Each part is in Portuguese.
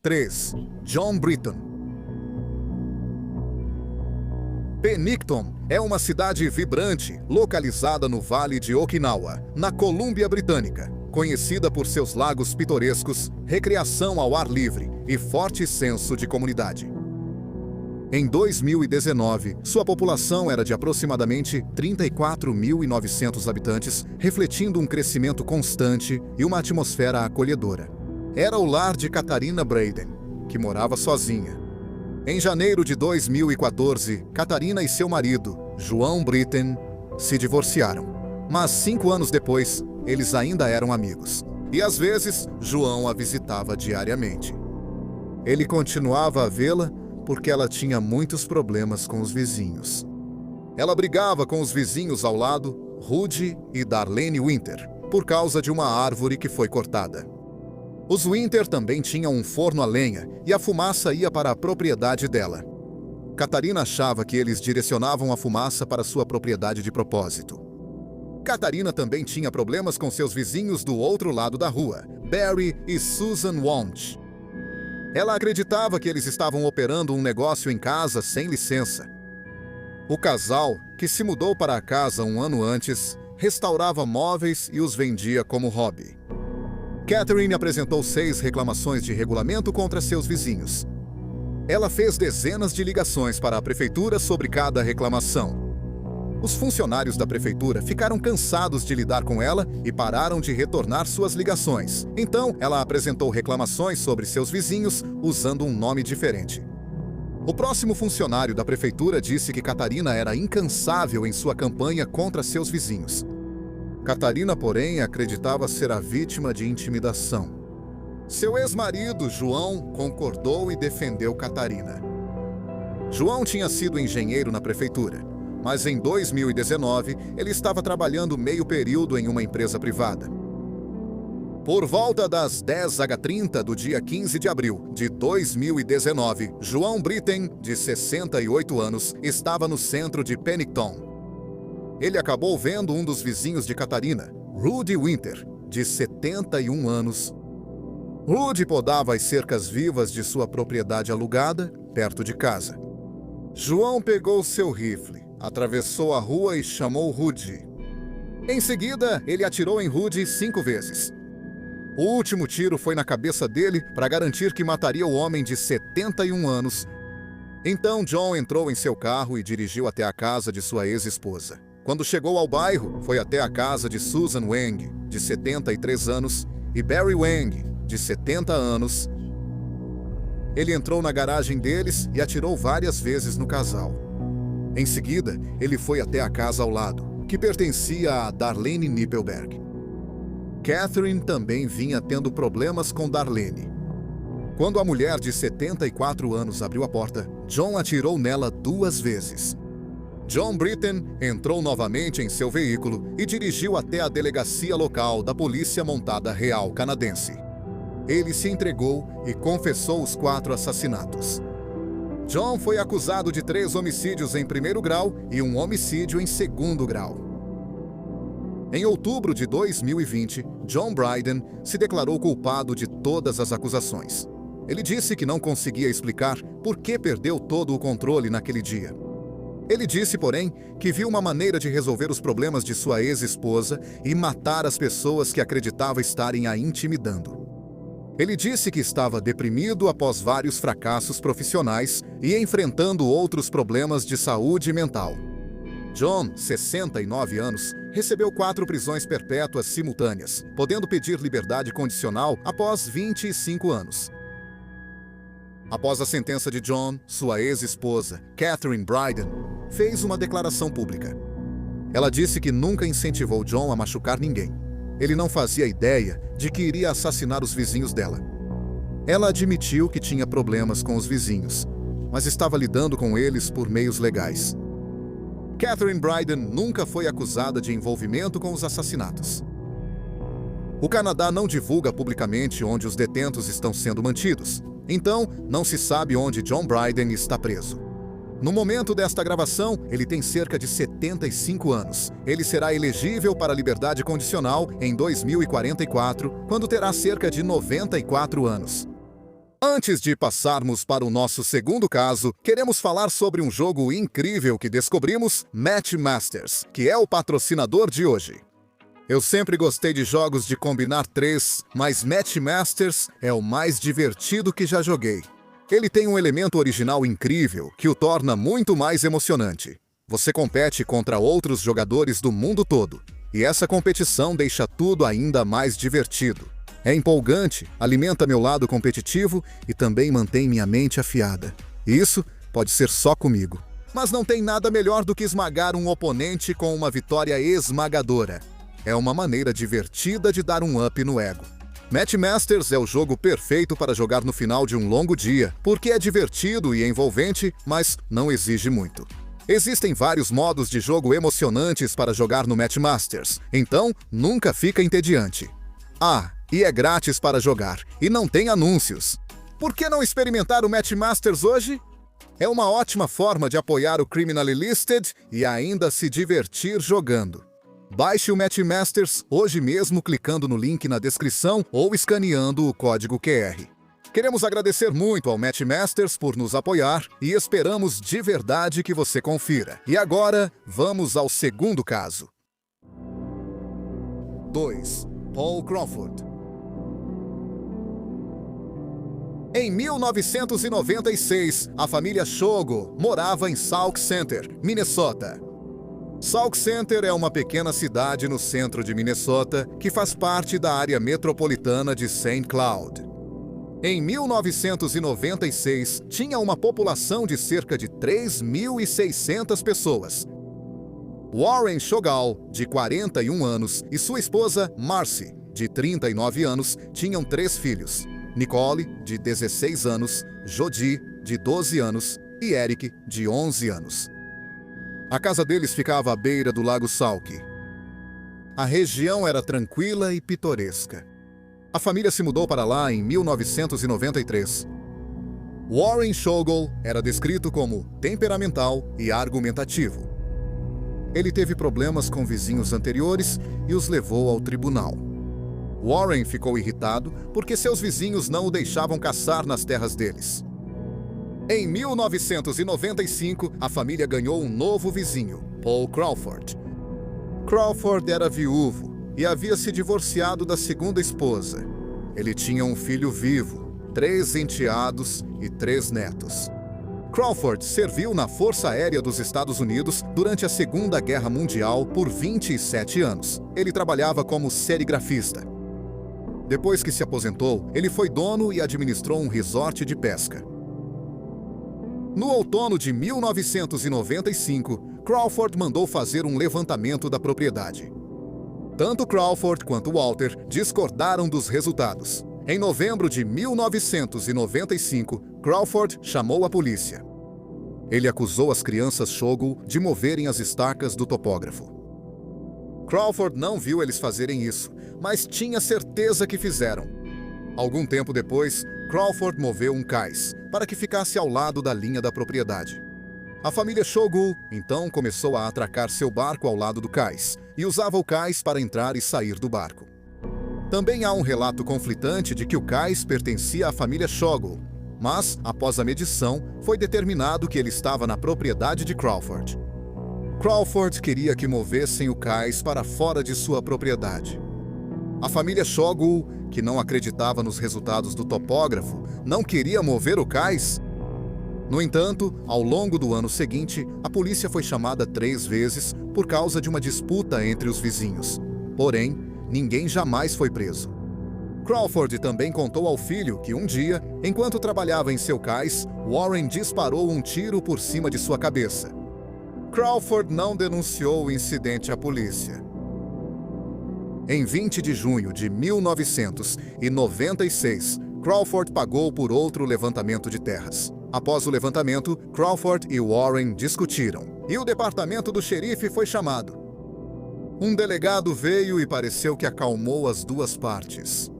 3. John Britton. Penticton é uma cidade vibrante localizada no Vale de Okinawa, na Colômbia Britânica, conhecida por seus lagos pitorescos, recreação ao ar livre e forte senso de comunidade. Em 2019, sua população era de aproximadamente 34.900 habitantes, refletindo um crescimento constante e uma atmosfera acolhedora. Era o lar de Katarina Braden, que morava sozinha. Em janeiro de 2014, Katarina e seu marido, João Britton, se divorciaram. Mas 5 anos depois, eles ainda eram amigos. E às vezes, João a visitava diariamente. Ele continuava a vê-la porque ela tinha muitos problemas com os vizinhos. Ela brigava com os vizinhos ao lado, Rudy e Darlene Winter, por causa de uma árvore que foi cortada. Os Winter também tinham um forno a lenha e a fumaça ia para a propriedade dela. Katarina achava que eles direcionavam a fumaça para sua propriedade de propósito. Katarina também tinha problemas com seus vizinhos do outro lado da rua, Barry e Susan Wunsch. Ela acreditava que eles estavam operando um negócio em casa sem licença. O casal, que se mudou para a casa um ano antes, restaurava móveis e os vendia como hobby. Catherine apresentou 6 reclamações de regulamento contra seus vizinhos. Ela fez dezenas de ligações para a prefeitura sobre cada reclamação. Os funcionários da prefeitura ficaram cansados de lidar com ela e pararam de retornar suas ligações. Então, ela apresentou reclamações sobre seus vizinhos usando um nome diferente. O próximo funcionário da prefeitura disse que Katarina era incansável em sua campanha contra seus vizinhos. Katarina, porém, acreditava ser a vítima de intimidação. Seu ex-marido, João, concordou e defendeu Katarina. João tinha sido engenheiro na prefeitura, mas em 2019 ele estava trabalhando meio período em uma empresa privada. Por volta das 10h30 do dia 15 de abril de 2019, João Britton, de 68 anos, estava no centro de Penticton. Ele acabou vendo um dos vizinhos de Katarina, Rudy Winter, de 71 anos. Rudy podava as cercas vivas de sua propriedade alugada, perto de casa. João pegou seu rifle, atravessou a rua e chamou Rudy. Em seguida, ele atirou em Rudy 5 vezes. O último tiro foi na cabeça dele para garantir que mataria o homem de 71 anos. Então, John entrou em seu carro e dirigiu até a casa de sua ex-esposa. Quando chegou ao bairro, foi até a casa de Susan Wang, de 73 anos, e Barry Wang, de 70 anos. Ele entrou na garagem deles e atirou várias vezes no casal. Em seguida, ele foi até a casa ao lado, que pertencia a Darlene Nippelberg. Catherine também vinha tendo problemas com Darlene. Quando a mulher de 74 anos abriu a porta, John atirou nela 2 vezes. John Britton entrou novamente em seu veículo e dirigiu até a delegacia local da Polícia Montada Real Canadense. Ele se entregou e confessou os 4 assassinatos. John foi acusado de 3 homicídios em 1º grau e um homicídio em 2º grau. Em outubro de 2020, John Britton se declarou culpado de todas as acusações. Ele disse que não conseguia explicar por que perdeu todo o controle naquele dia. Ele disse, porém, que viu uma maneira de resolver os problemas de sua ex-esposa e matar as pessoas que acreditava estarem a intimidando. Ele disse que estava deprimido após vários fracassos profissionais e enfrentando outros problemas de saúde mental. John, 69 anos, recebeu 4 prisões perpétuas simultâneas, podendo pedir liberdade condicional após 25 anos. Após a sentença de John, sua ex-esposa, Catherine Britton, fez uma declaração pública. Ela disse que nunca incentivou John a machucar ninguém. Ele não fazia ideia de que iria assassinar os vizinhos dela. Ela admitiu que tinha problemas com os vizinhos, mas estava lidando com eles por meios legais. Catherine Britton nunca foi acusada de envolvimento com os assassinatos. O Canadá não divulga publicamente onde os detentos estão sendo mantidos, então não se sabe onde John Britton está preso. No momento desta gravação, ele tem cerca de 75 anos. Ele será elegível para liberdade condicional em 2044, quando terá cerca de 94 anos. Antes de passarmos para o nosso segundo caso, queremos falar sobre um jogo incrível que descobrimos, Match Masters, que é o patrocinador de hoje. Eu sempre gostei de jogos de combinar três, mas Match Masters é o mais divertido que já joguei. Ele tem um elemento original incrível que o torna muito mais emocionante. Você compete contra outros jogadores do mundo todo, e essa competição deixa tudo ainda mais divertido. É empolgante, alimenta meu lado competitivo e também mantém minha mente afiada. Isso pode ser só comigo. Mas não tem nada melhor do que esmagar um oponente com uma vitória esmagadora. É uma maneira divertida de dar um up no ego. Match Masters é o jogo perfeito para jogar no final de um longo dia, porque é divertido e envolvente, mas não exige muito. Existem vários modos de jogo emocionantes para jogar no Match Masters, então nunca fica entediante. E é grátis para jogar, e não tem anúncios. Por que não experimentar o Match Masters hoje? É uma ótima forma de apoiar o Criminally Listed e ainda se divertir jogando. Baixe o Match Masters hoje mesmo clicando no link na descrição ou escaneando o código QR. Queremos agradecer muito ao Match Masters por nos apoiar e esperamos de verdade que você confira. E agora, vamos ao segundo caso. 2. Paul Crawford. Em 1996, a família Shogo morava em Sauk Center, Minnesota. Sauk Center é uma pequena cidade no centro de Minnesota que faz parte da área metropolitana de St. Cloud. Em 1996, tinha uma população de cerca de 3.600 pessoas. Warren Shogal, de 41 anos, e sua esposa, Marcy, de 39 anos, tinham 3 filhos. Nicole, de 16 anos, Jody, de 12 anos, e Eric, de 11 anos. A casa deles ficava à beira do Lago Sauk. A região era tranquila e pitoresca. A família se mudou para lá em 1993. Warren Shogal era descrito como temperamental e argumentativo. Ele teve problemas com vizinhos anteriores e os levou ao tribunal. Warren ficou irritado porque seus vizinhos não o deixavam caçar nas terras deles. Em 1995, a família ganhou um novo vizinho, Paul Crawford. Crawford era viúvo e havia se divorciado da segunda esposa. Ele tinha um filho vivo, 3 enteados e 3 netos. Crawford serviu na Força Aérea dos Estados Unidos durante a Segunda Guerra Mundial por 27 anos. Ele trabalhava como serigrafista. Depois que se aposentou, ele foi dono e administrou um resort de pesca. No outono de 1995, Crawford mandou fazer um levantamento da propriedade. Tanto Crawford quanto Walter discordaram dos resultados. Em novembro de 1995, Crawford chamou a polícia. Ele acusou as crianças Shogo de moverem as estacas do topógrafo. Crawford não viu eles fazerem isso, mas tinha certeza que fizeram. Algum tempo depois, Crawford moveu um cais para que ficasse ao lado da linha da propriedade. A família Shogo, então, começou a atracar seu barco ao lado do cais e usava o cais para entrar e sair do barco. Também há um relato conflitante de que o cais pertencia à família Shogo, mas, após a medição, foi determinado que ele estava na propriedade de Crawford. Crawford queria que movessem o cais para fora de sua propriedade. A família Shogo, que não acreditava nos resultados do topógrafo, não queria mover o cais. No entanto, ao longo do ano seguinte, a polícia foi chamada 3 vezes por causa de uma disputa entre os vizinhos. Porém, ninguém jamais foi preso. Crawford também contou ao filho que um dia, enquanto trabalhava em seu cais, Warren disparou um tiro por cima de sua cabeça. Crawford não denunciou o incidente à polícia. Em 20 de junho de 1996, Crawford pagou por outro levantamento de terras. Após o levantamento, Crawford e Warren discutiram, e o departamento do xerife foi chamado. Um delegado veio e pareceu que acalmou as duas partes.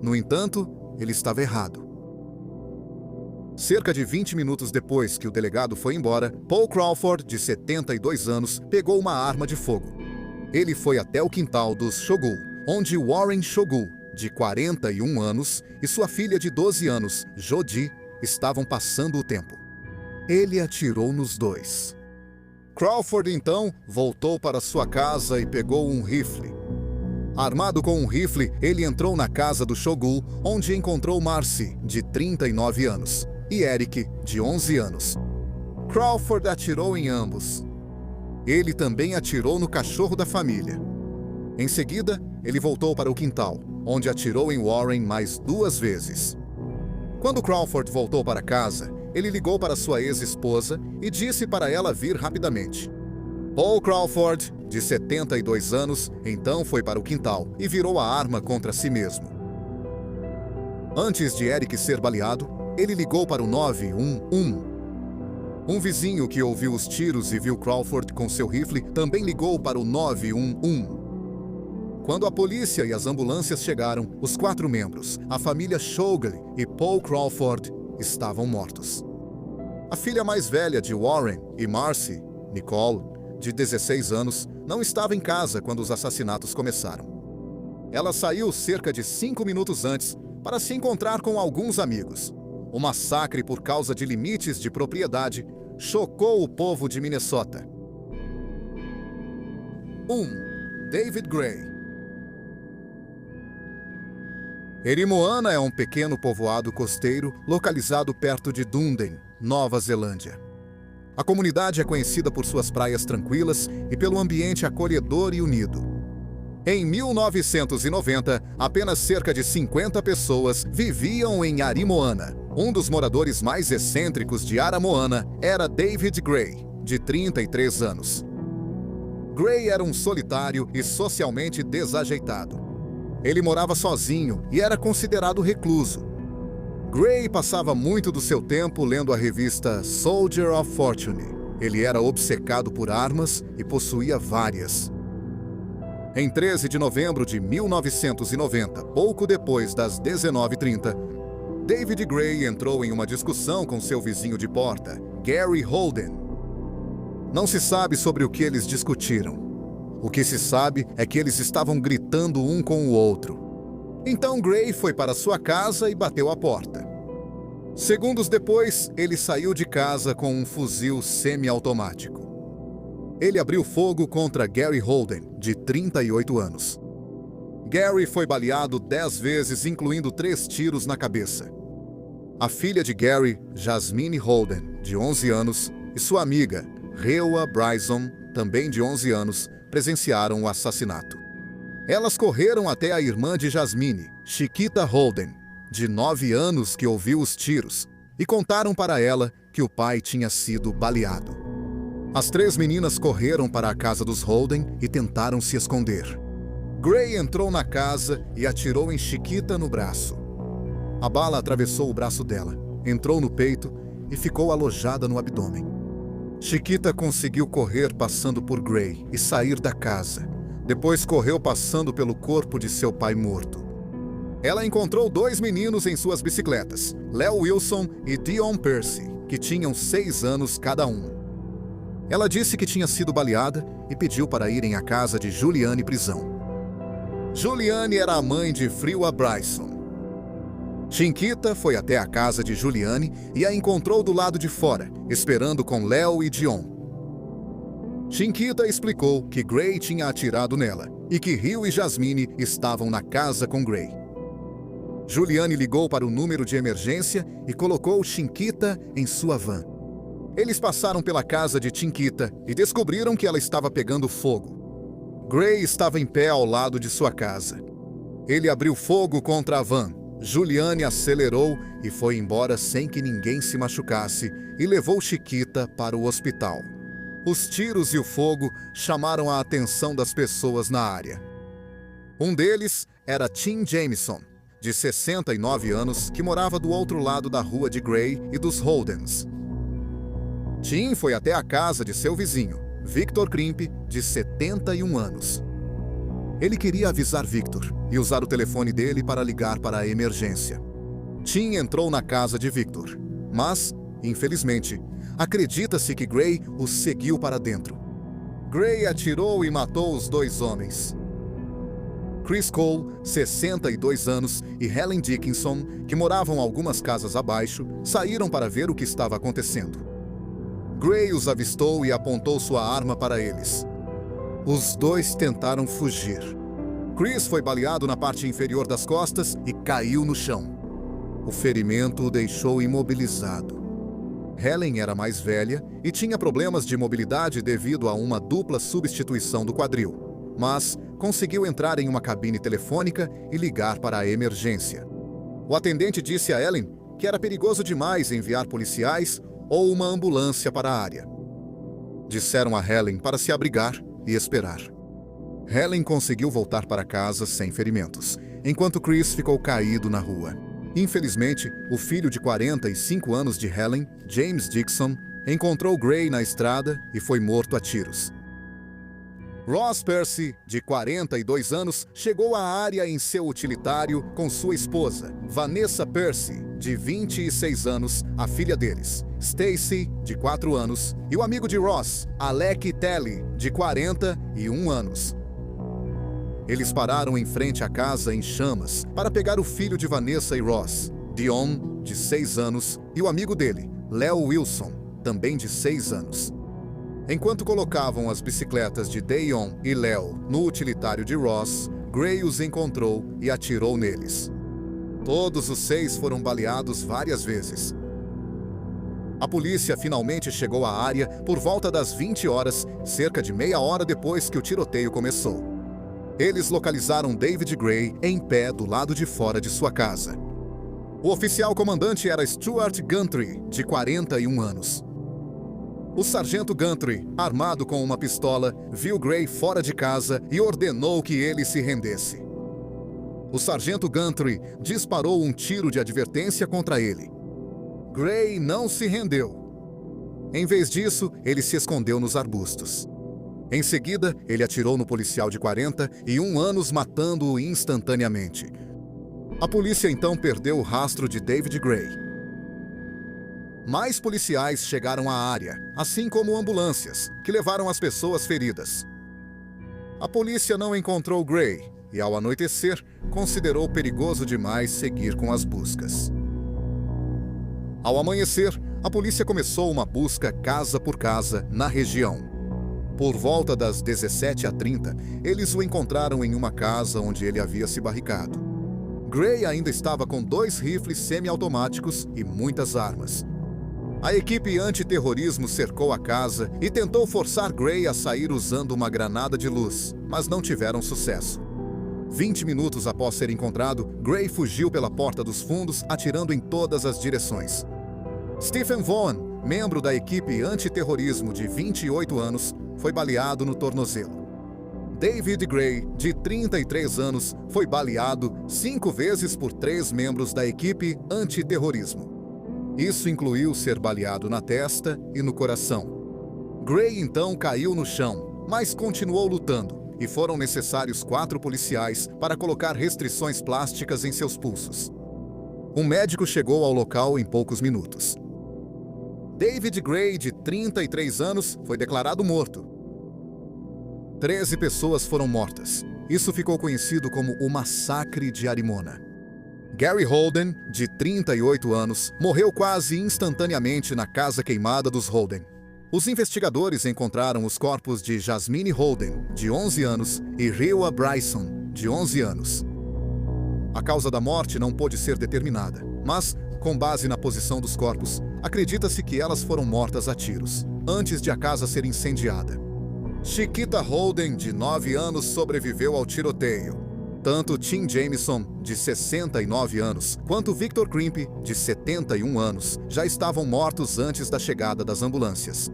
No entanto, ele estava errado. Cerca de 20 minutos depois que o delegado foi embora, Paul Crawford, de 72 anos, pegou uma arma de fogo. Ele foi até o quintal dos Shogu, onde Warren Shogu, de 41 anos, e sua filha de 12 anos, Jodie, estavam passando o tempo. Ele atirou nos dois. Crawford, então, voltou para sua casa e pegou um rifle. Armado com um rifle, ele entrou na casa do Shogun, onde encontrou Marcy, de 39 anos, e Eric, de 11 anos. Crawford atirou em ambos. Ele também atirou no cachorro da família. Em seguida, ele voltou para o quintal, onde atirou em Warren mais 2 vezes. Quando Crawford voltou para casa, ele ligou para sua ex-esposa e disse para ela vir rapidamente. Paul Crawford, de 72 anos, então foi para o quintal e virou a arma contra si mesmo. Antes de Eric ser baleado, ele ligou para o 911. Um vizinho que ouviu os tiros e viu Crawford com seu rifle também ligou para o 911. Quando a polícia e as ambulâncias chegaram, os 4 membros, a família Shogun e Paul Crawford, estavam mortos. A filha mais velha de Warren e Marcy, Nicole, de 16 anos, não estava em casa quando os assassinatos começaram. Ela saiu cerca de 5 minutos antes para se encontrar com alguns amigos. O massacre por causa de limites de propriedade chocou o povo de Minnesota. 1. David Gray. Erimoana é um pequeno povoado costeiro localizado perto de Dunedin, Nova Zelândia. A comunidade é conhecida por suas praias tranquilas e pelo ambiente acolhedor e unido. Em 1990, apenas cerca de 50 pessoas viviam em Arimoana. Um dos moradores mais excêntricos de Aramoana era David Gray, de 33 anos. Gray era um solitário e socialmente desajeitado. Ele morava sozinho e era considerado recluso. Gray passava muito do seu tempo lendo a revista Soldier of Fortune. Ele era obcecado por armas e possuía várias. Em 13 de novembro de 1990, pouco depois das 19h30, David Gray entrou em uma discussão com seu vizinho de porta, Gary Holden. Não se sabe sobre o que eles discutiram. O que se sabe é que eles estavam gritando um com o outro. Então Gray foi para sua casa e bateu a porta. Segundos depois, ele saiu de casa com um fuzil semiautomático. Ele abriu fogo contra Gary Holden, de 38 anos. Gary foi baleado 10 vezes, incluindo 3 tiros na cabeça. A filha de Gary, Jasmine Holden, de 11 anos, e sua amiga, Rewa Bryson, também de 11 anos, presenciaram o assassinato. Elas correram até a irmã de Jasmine, Chiquita Holden, de 9 anos, que ouviu os tiros, e contaram para ela que o pai tinha sido baleado. As 3 meninas correram para a casa dos Holden e tentaram se esconder. Gray entrou na casa e atirou em Chiquita no braço. A bala atravessou o braço dela, entrou no peito e ficou alojada no abdômen. Chiquita conseguiu correr passando por Gray e sair da casa. Depois correu passando pelo corpo de seu pai morto. Ela encontrou 2 meninos em suas bicicletas, Leo Wilson e Dion Percy, que tinham 6 anos cada um. Ela disse que tinha sido baleada e pediu para irem à casa de Juliane prisão. Juliane era a mãe de Frewa Bryson. Chiquita foi até a casa de Juliane e a encontrou do lado de fora, esperando com Leo e Dion. Chiquita explicou que Gray tinha atirado nela e que Rio e Jasmine estavam na casa com Gray. Juliane ligou para o número de emergência e colocou Chiquita em sua van. Eles passaram pela casa de Chiquita e descobriram que ela estava pegando fogo. Gray estava em pé ao lado de sua casa. Ele abriu fogo contra a van. Juliane acelerou e foi embora sem que ninguém se machucasse e levou Chiquita para o hospital. Os tiros e o fogo chamaram a atenção das pessoas na área. Um deles era Tim Jameson, de 69 anos, que morava do outro lado da rua de Gray e dos Holdens. Tim foi até a casa de seu vizinho, Victor Crimp, de 71 anos. Ele queria avisar Victor e usar o telefone dele para ligar para a emergência. Tim entrou na casa de Victor, mas, infelizmente, acredita-se que Gray o seguiu para dentro. Gray atirou e matou os 2 homens. Chris Cole, 62 anos, e Helen Dickinson, que moravam algumas casas abaixo, saíram para ver o que estava acontecendo. Gray os avistou e apontou sua arma para eles. Os dois tentaram fugir. Chris foi baleado na parte inferior das costas e caiu no chão. O ferimento o deixou imobilizado. Helen era mais velha e tinha problemas de mobilidade devido a uma dupla substituição do quadril, mas conseguiu entrar em uma cabine telefônica e ligar para a emergência. O atendente disse a Helen que era perigoso demais enviar policiais ou uma ambulância para a área. Disseram a Helen para se abrigar e esperar. Helen conseguiu voltar para casa sem ferimentos, enquanto Chris ficou caído na rua. Infelizmente, o filho de 45 anos de Helen, James Dixon, encontrou Gray na estrada e foi morto a tiros. Ross Percy, de 42 anos, chegou à área em seu utilitário com sua esposa, Vanessa Percy, de 26 anos, a filha deles, Stacy, de 4 anos, e o amigo de Ross, Alec Telly, de 41 anos. Eles pararam em frente à casa em chamas para pegar o filho de Vanessa e Ross, Dion, de 6 anos, e o amigo dele, Leo Wilson, também de 6 anos. Enquanto colocavam as bicicletas de Dion e Leo no utilitário de Ross, Gray os encontrou e atirou neles. Todos os 6 foram baleados várias vezes. A polícia finalmente chegou à área por volta das 20 horas, cerca de meia hora depois que o tiroteio começou. Eles localizaram David Gray em pé do lado de fora de sua casa. O oficial comandante era Stuart Gantry, de 41 anos. O sargento Gantry, armado com uma pistola, viu Gray fora de casa e ordenou que ele se rendesse. O sargento Gantry disparou um tiro de advertência contra ele. Gray não se rendeu. Em vez disso, ele se escondeu nos arbustos. Em seguida, ele atirou no policial de 41 anos, matando-o instantaneamente. A polícia então perdeu o rastro de David Gray. Mais policiais chegaram à área, assim como ambulâncias, que levaram as pessoas feridas. A polícia não encontrou Gray e, ao anoitecer, considerou perigoso demais seguir com as buscas. Ao amanhecer, a polícia começou uma busca casa por casa na região. Por volta das 17h30, eles o encontraram em uma casa onde ele havia se barricado. Gray ainda estava com 2 rifles semiautomáticos e muitas armas. A equipe antiterrorismo cercou a casa e tentou forçar Gray a sair usando uma granada de luz, mas não tiveram sucesso. 20 minutos após ser encontrado, Gray fugiu pela porta dos fundos, atirando em todas as direções. Stephen Vaughn, membro da equipe antiterrorismo de 28 anos, foi baleado no tornozelo. David Gray, de 33 anos, foi baleado 5 vezes por 3 membros da equipe antiterrorismo. Isso incluiu ser baleado na testa e no coração. Gray então caiu no chão, mas continuou lutando, e foram necessários 4 policiais para colocar restrições plásticas em seus pulsos. Um médico chegou ao local em poucos minutos. David Gray, de 33 anos, foi declarado morto. 13 pessoas foram mortas. Isso ficou conhecido como o Massacre de Arimona. Gary Holden, de 38 anos, morreu quase instantaneamente na casa queimada dos Holden. Os investigadores encontraram os corpos de Jasmine Holden, de 11 anos, e Rhea Bryson, de 11 anos. A causa da morte não pôde ser determinada, mas, com base na posição dos corpos, acredita-se que elas foram mortas a tiros, antes de a casa ser incendiada. Chiquita Holden, de 9 anos, sobreviveu ao tiroteio. Tanto Tim Jameson, de 69 anos, quanto Victor Crimp, de 71 anos, já estavam mortos antes da chegada das ambulâncias.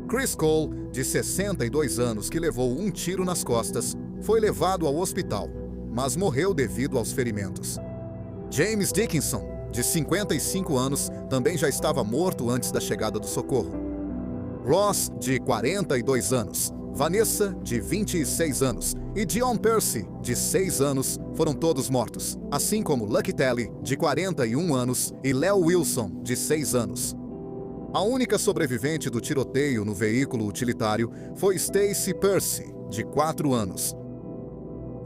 Chris Cole, de 62 anos, que levou um tiro nas costas, foi levado ao hospital, mas morreu devido aos ferimentos. James Dickinson, de 55 anos, também já estava morto antes da chegada do socorro. Ross, de 42 anos, Vanessa, de 26 anos, e Dion Percy, de 6 anos, foram todos mortos, assim como Lucky Telly, de 41 anos, e Leo Wilson, de 6 anos. A única sobrevivente do tiroteio no veículo utilitário foi Stacy Percy, de 4 anos.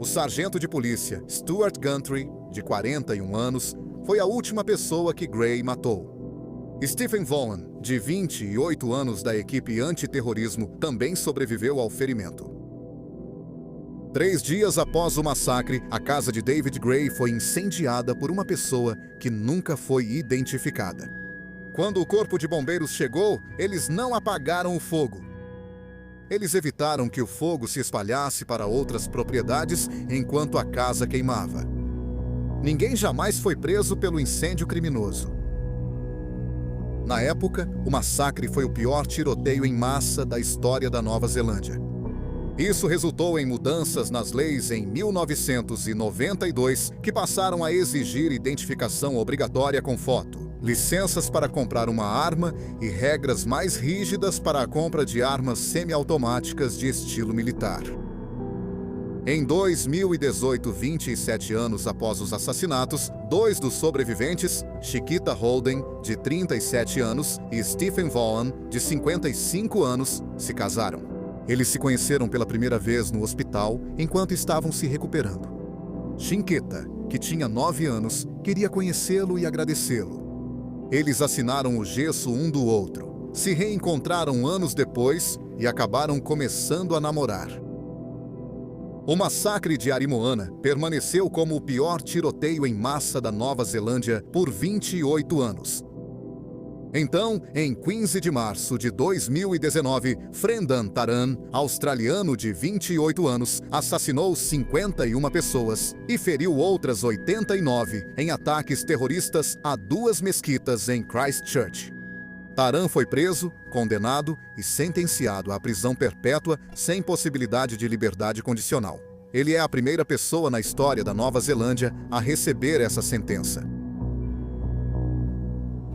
O sargento de polícia Stuart Gantry, de 41 anos, foi a última pessoa que Gray matou. Stephen Vaughan, de 28 anos da equipe antiterrorismo, também sobreviveu ao ferimento. 3 dias após o massacre, a casa de David Gray foi incendiada por uma pessoa que nunca foi identificada. Quando o corpo de bombeiros chegou, eles não apagaram o fogo. Eles evitaram que o fogo se espalhasse para outras propriedades enquanto a casa queimava. Ninguém jamais foi preso pelo incêndio criminoso. Na época, o massacre foi o pior tiroteio em massa da história da Nova Zelândia. Isso resultou em mudanças nas leis em 1992, que passaram a exigir identificação obrigatória com foto, licenças para comprar uma arma e regras mais rígidas para a compra de armas semiautomáticas de estilo militar. Em 2018, 27 anos após os assassinatos, 2 dos sobreviventes, Chiquita Holden, de 37 anos, e Stephen Vaughan, de 55 anos, se casaram. Eles se conheceram pela primeira vez no hospital enquanto estavam se recuperando. Chiquita, que tinha 9 anos, queria conhecê-lo e agradecê-lo. Eles assinaram o gesso um do outro, se reencontraram anos depois e acabaram começando a namorar. O massacre de Arimoana permaneceu como o pior tiroteio em massa da Nova Zelândia por 28 anos. Então, em 15 de março de 2019, Brendan Taran, australiano de 28 anos, assassinou 51 pessoas e feriu outras 89 em ataques terroristas a 2 mesquitas em Christchurch. Taran foi preso, condenado e sentenciado à prisão perpétua sem possibilidade de liberdade condicional. Ele é a primeira pessoa na história da Nova Zelândia a receber essa sentença.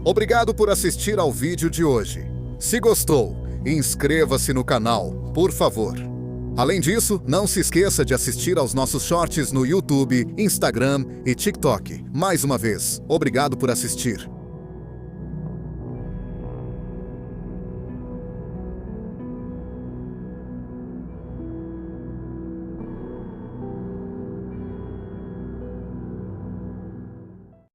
Obrigado por assistir ao vídeo de hoje. Se gostou, inscreva-se no canal, por favor. Além disso, não se esqueça de assistir aos nossos shorts no YouTube, Instagram e TikTok. Mais uma vez, obrigado por assistir.